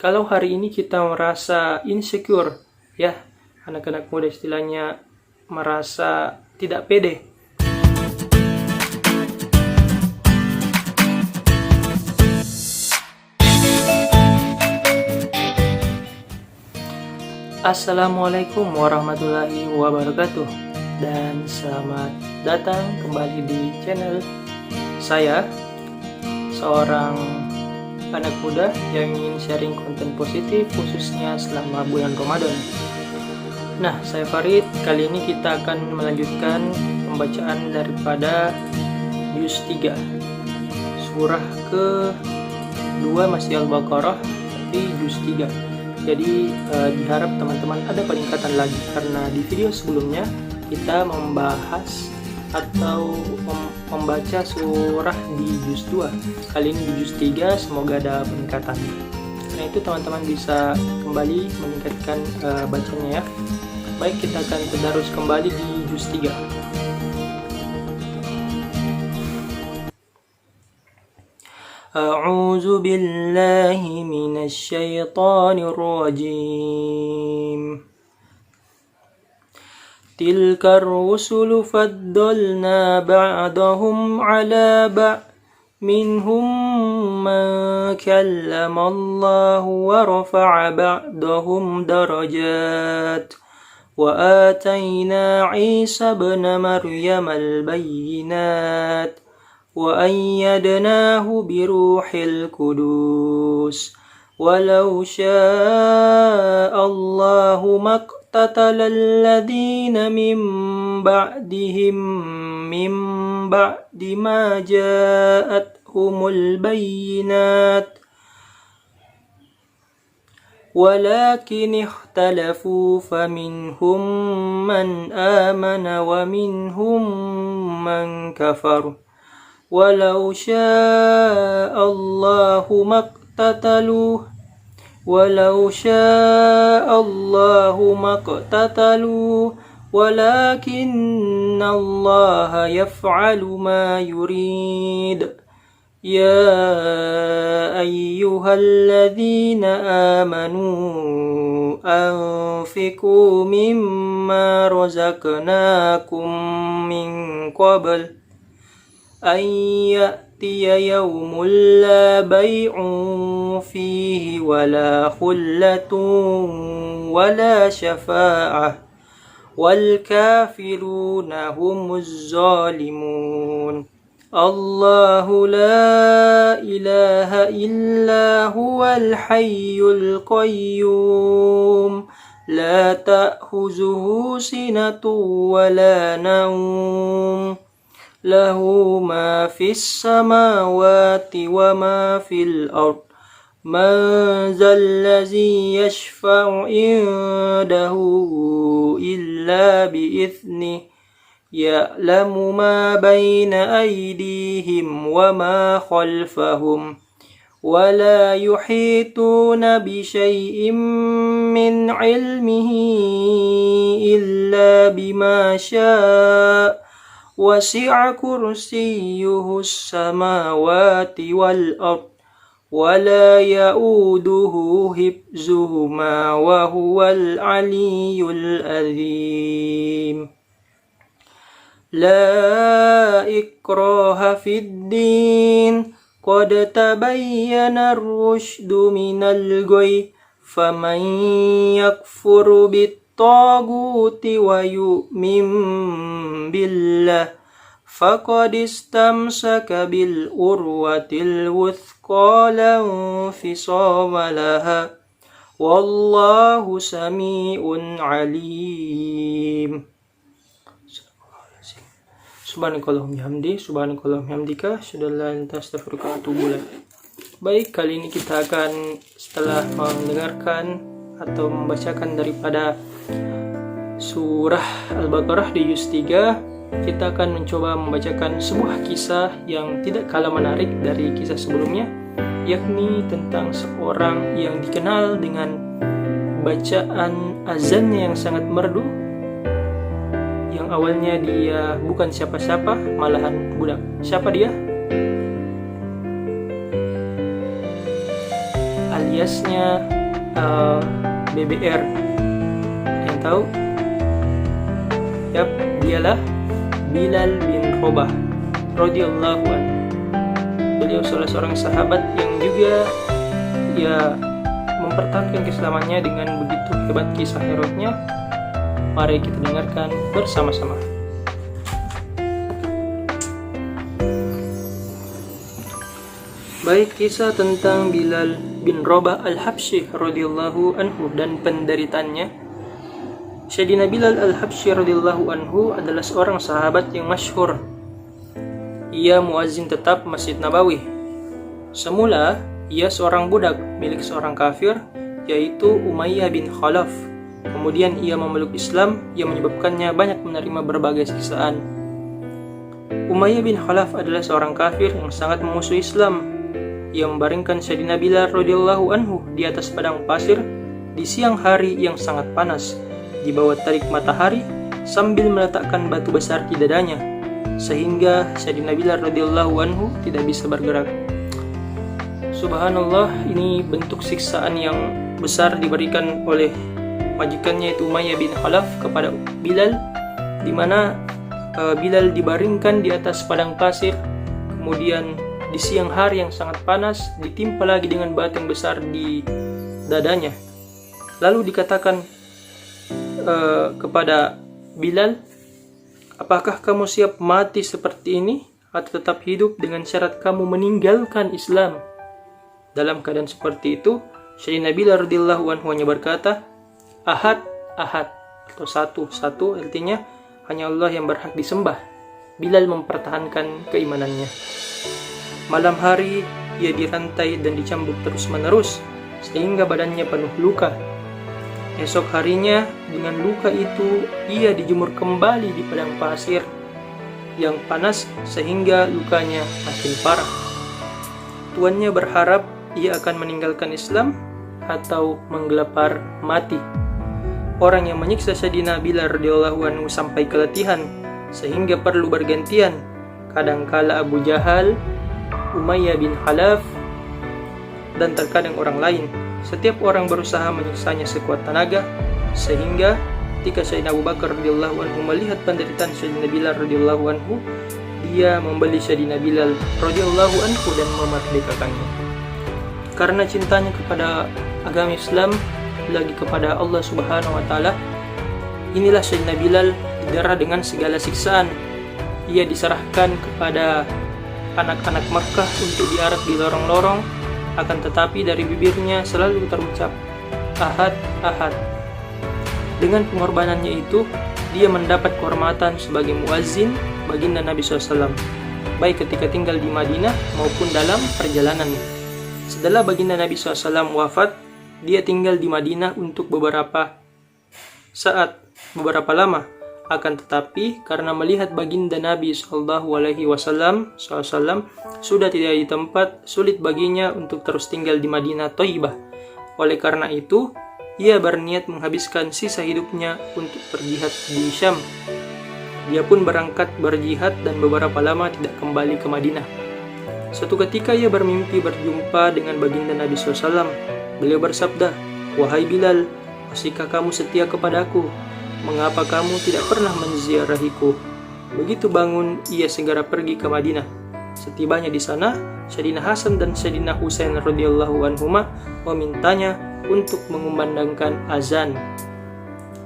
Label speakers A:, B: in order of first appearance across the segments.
A: Kalau hari ini kita merasa insecure, ya, anak-anak muda istilahnya merasa tidak pede. Assalamualaikum warahmatullahi wabarakatuh, dan selamat datang kembali di channel saya, seorang anak muda yang ingin sharing konten positif khususnya selama bulan Ramadan. Nah, saya Farid. Kali ini kita akan melanjutkan pembacaan daripada juz 3 surah ke-2 masih Al-Baqarah, tapi juz 3. Jadi diharap teman-teman ada peningkatan lagi, karena di video sebelumnya kita membahas atau membaca surah di juz 2. Kali ini di juz 3 semoga ada peningkatan. Karena itu teman-teman bisa kembali meningkatkan bacanya, ya. Baik, kita akan tadarus kembali di juz 3. A'udzu billahi minasy syaithanir rajim. Tilkar rusulu faddalna ba'dahum 'ala ba'd minhum man kallama Allah wa rafa'a ba'dahum darajat wa atayna Isa ibna Maryam al-bayyinat وأيدناه بروح القدس ولو شاء الله ما اقتتل الذين من بعدهم من بعد ما جاءتهم البينات ولكن اختلفوا فمنهم من آمن ومنهم من كفر ولو شاء الله ما اقتتلوا ولكن الله يفعل ما يريد يا أيها الذين آمنوا أنفقوا مما رزقناكم من قبل أن يأتي يوم لا بيع فيه ولا خلة ولا شفاعة والكافرون هم الظالمون الله لا إله إلا هو الحي القيوم لا تأخذه سنة ولا نوم له ما في السماوات وما في الأرض من ذا الذي يشفع عنده إلا بإذنه يعلم ما بين أيديهم وما خلفهم ولا يحيطون بشيء من علمه إلا بما شاء وسع كرسيه السماوات والأرض ولا يؤوده حفظهما وهو العلي العظيم لا إكراه في الدين قد تبين الرشد من الغي فمن يكفر بالطاغوت ويؤمن بالله فقد استمسك بالعروة الوثقى لا انفصام لها والله سميع عليم. Subhanakallahumma bihamdi, subhanakallahumma bihamdika, asyhadu an la ilaha illa anta, astaghfiruka wa atubu ilaik. Baik, kali ini kita akan setelah mendengarkan atau membacakan daripada surah Al-Baqarah di juz 3, kita akan mencoba membacakan sebuah kisah yang tidak kalah menarik dari kisah sebelumnya, yakni tentang seorang yang dikenal dengan bacaan azannya yang sangat merdu, yang awalnya dia bukan siapa-siapa, malahan budak. Siapa dia? aliasnya BBR. Yang tahu? Yap, dialah Bilal bin Rabah radhiyallahu anhu. Beliau salah seorang sahabat yang juga mempertahankan keislamannya dengan begitu hebat kisah heroiknya. Mari kita dengarkan bersama-sama. Baik, kisah tentang Bilal bin Rabah al-Habsyi radhiyallahu anhu dan penderitaannya. Sayyidina Bilal al-Habsyi radhiyallahu anhu adalah seorang sahabat yang masyhur. Ia muazzin tetap Masjid Nabawi. Semula ia seorang budak milik seorang kafir, yaitu Umayyah bin Khalaf. Kemudian ia memeluk Islam yang menyebabkannya banyak menerima berbagai siksaan. Umayyah bin Khalaf adalah seorang kafir yang sangat memusuhi Islam. Ia membaringkan Sayyidina Bilal radhiyallahu anhu di atas padang pasir di siang hari yang sangat panas, di bawah terik matahari, sambil meletakkan batu besar di dadanya, sehingga Sayyidina Bilal radhiyallahu anhu tidak bisa bergerak. Subhanallah, ini bentuk siksaan yang besar diberikan oleh majikannya yaitu Umayyah bin Khalaf kepada Bilal, di mana Bilal dibaringkan di atas padang pasir, kemudian di siang hari yang sangat panas ditimpa lagi dengan batu yang besar di dadanya. Lalu dikatakan kepada Bilal, apakah kamu siap mati seperti ini atau tetap hidup dengan syarat kamu meninggalkan Islam? Dalam keadaan seperti itu, Sayyidina Bilal radhiyallahu anhu hanya berkata, Ahad, Ahad, atau satu, artinya hanya Allah yang berhak disembah. Bilal mempertahankan keimanannya. Malam hari ia dirantai dan dicambuk terus-menerus sehingga badannya penuh luka. Esok harinya dengan luka itu ia dijemur kembali di padang pasir yang panas sehingga lukanya makin parah. Tuannya berharap ia akan meninggalkan Islam atau menggelepar mati. Orang yang menyiksa Sayyidina Bilal radhiyallahu anhu sampai keletihan sehingga perlu bergantian, kadangkala Abu Jahal, Umayyah bin Khalaf, dan terkadang orang lain. Setiap orang berusaha menyiksanya sekuat tenaga, sehingga ketika Sayyidina Abu Bakar radhiyallahu anhu melihat penderitaan Sayyidina Bilal radhiyallahu anhu, dia membeli Sayyidina Bilal radhiyallahu anhu dan memerdekakannya. Karena cintanya kepada agama Islam, lagi kepada Allah Subhanahu wa taala, inilah Sayyidina Bilal didera dengan segala siksaan. Ia diserahkan kepada anak-anak Makkah untuk diarak di lorong-lorong, akan tetapi dari bibirnya selalu terucap Ahad, Ahad. Dengan pengorbanannya itu, dia mendapat kehormatan sebagai muazzin baginda Nabi SAW, baik ketika tinggal di Madinah maupun dalam perjalanan. Setelah baginda Nabi SAW wafat, dia tinggal di Madinah untuk beberapa lama. Akan tetapi karena melihat baginda Nabi SAW sudah tidak di tempat, sulit baginya untuk terus tinggal di Madinah Thayyibah. Oleh karena itu, ia berniat menghabiskan sisa hidupnya untuk berjihad di Syam. Dia pun berangkat berjihad dan beberapa lama tidak kembali ke Madinah. Suatu ketika ia bermimpi berjumpa dengan baginda Nabi SAW. Beliau bersabda, "Wahai Bilal, masihkah kamu setia kepadaku? Mengapa kamu tidak pernah menziarahiku?" Begitu bangun, ia segera pergi ke Madinah. Setibanya di sana, Sayyidina Hasan dan Sayyidina Husain radhiyallahu anhuma memintanya untuk mengumandangkan azan.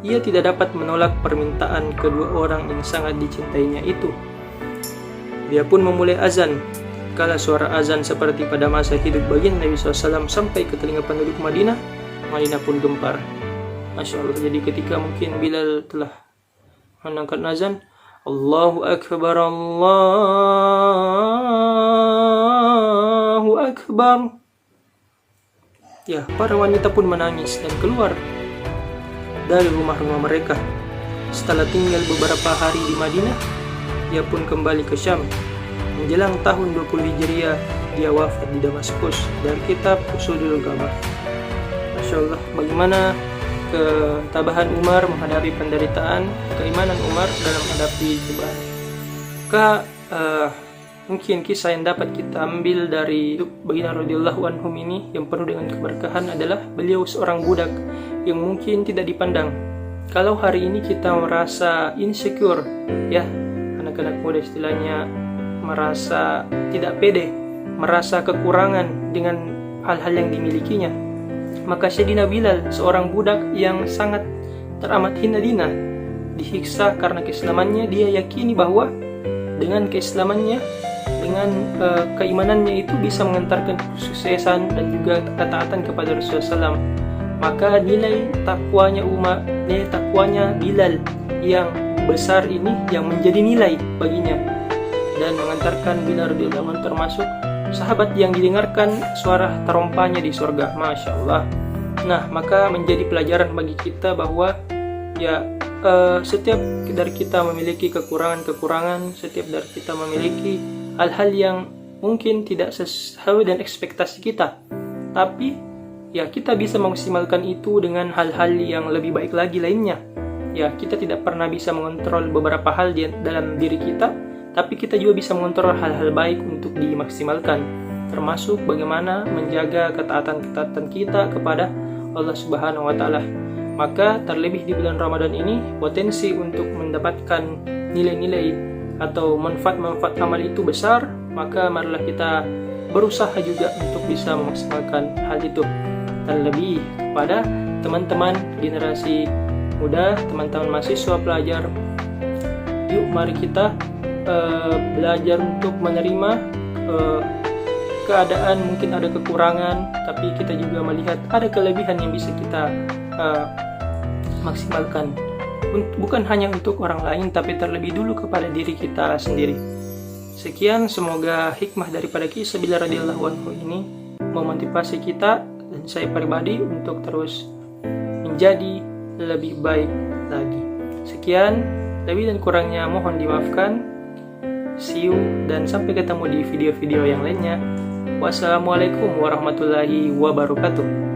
A: Ia tidak dapat menolak permintaan kedua orang yang sangat dicintainya itu. Dia pun memulai azan. Kala suara azan seperti pada masa hidup baginda Nabi SAW sampai ke telinga penduduk Madinah, Madinah pun gempar. Masya Allah. Jadi ketika mungkin Bilal telah menangkan azan, Allahu Akbar, Allahu Akbar, ya, para wanita pun menangis dan keluar dari rumah-rumah mereka. Setelah tinggal beberapa hari di Madinah, ia pun kembali ke Syam. Menjelang tahun 20 Hijriah, dia wafat di Damaskus. Dari kitab Usudul Ghamah. Masya Allah, bagaimana ketabahan Umar menghadapi penderitaan, keimanan Umar dalam menghadapi cobaan. mungkin kisah yang dapat kita ambil dari hidup Baginda radhiyallahu anhum ini yang penuh dengan keberkahan adalah beliau seorang budak yang mungkin tidak dipandang. Kalau hari ini kita merasa insecure, ya, anak-anak muda istilahnya merasa tidak pede, merasa kekurangan dengan hal-hal yang dimilikinya, maka Sayyidina Bilal, seorang budak yang sangat teramat hina dina, disiksa karena keislamannya, dia yakini bahwa dengan keislamannya, dengan keimanannya itu bisa mengantarkan kesuksesan dan juga ketaatan kepada Rasulullah SAW. Maka nilai takwanya nilai takwanya Bilal yang besar ini yang menjadi nilai baginya dan mengantarkan Bilal radhiyallahu anhu termasuk sahabat yang didengarkan suara terompanya di surga. Masya Allah. Nah, maka menjadi pelajaran bagi kita bahwa ya setiap dari kita memiliki kekurangan-kekurangan, setiap dari kita memiliki hal-hal yang mungkin tidak sesuai dengan ekspektasi kita, tapi ya kita bisa memaksimalkan itu dengan hal-hal yang lebih baik lagi lainnya. Ya, kita tidak pernah bisa mengontrol beberapa hal dalam diri kita, tapi kita juga bisa mengontrol hal-hal baik untuk dimaksimalkan, termasuk bagaimana menjaga ketaatan kita kepada Allah Subhanahu wa Ta'ala. Maka terlebih di bulan Ramadan ini, potensi untuk mendapatkan nilai-nilai atau manfaat-manfaat amal itu besar, maka marilah kita berusaha juga untuk bisa memaksimalkan hal itu. Terlebih kepada teman-teman generasi muda, teman-teman mahasiswa pelajar, yuk mari kita belajar untuk menerima keadaan mungkin ada kekurangan, tapi kita juga melihat ada kelebihan yang bisa kita maksimalkan, bukan hanya untuk orang lain, tapi terlebih dulu kepada diri kita sendiri. Sekian, semoga hikmah daripada kisah Bilal radhiyallahu anhu ini memotivasi kita dan saya pribadi untuk terus menjadi lebih baik lagi. Sekian, lebih dan kurangnya mohon dimaafkan. See you dan sampai ketemu di video-video yang lainnya. Wassalamualaikum warahmatullahi wabarakatuh.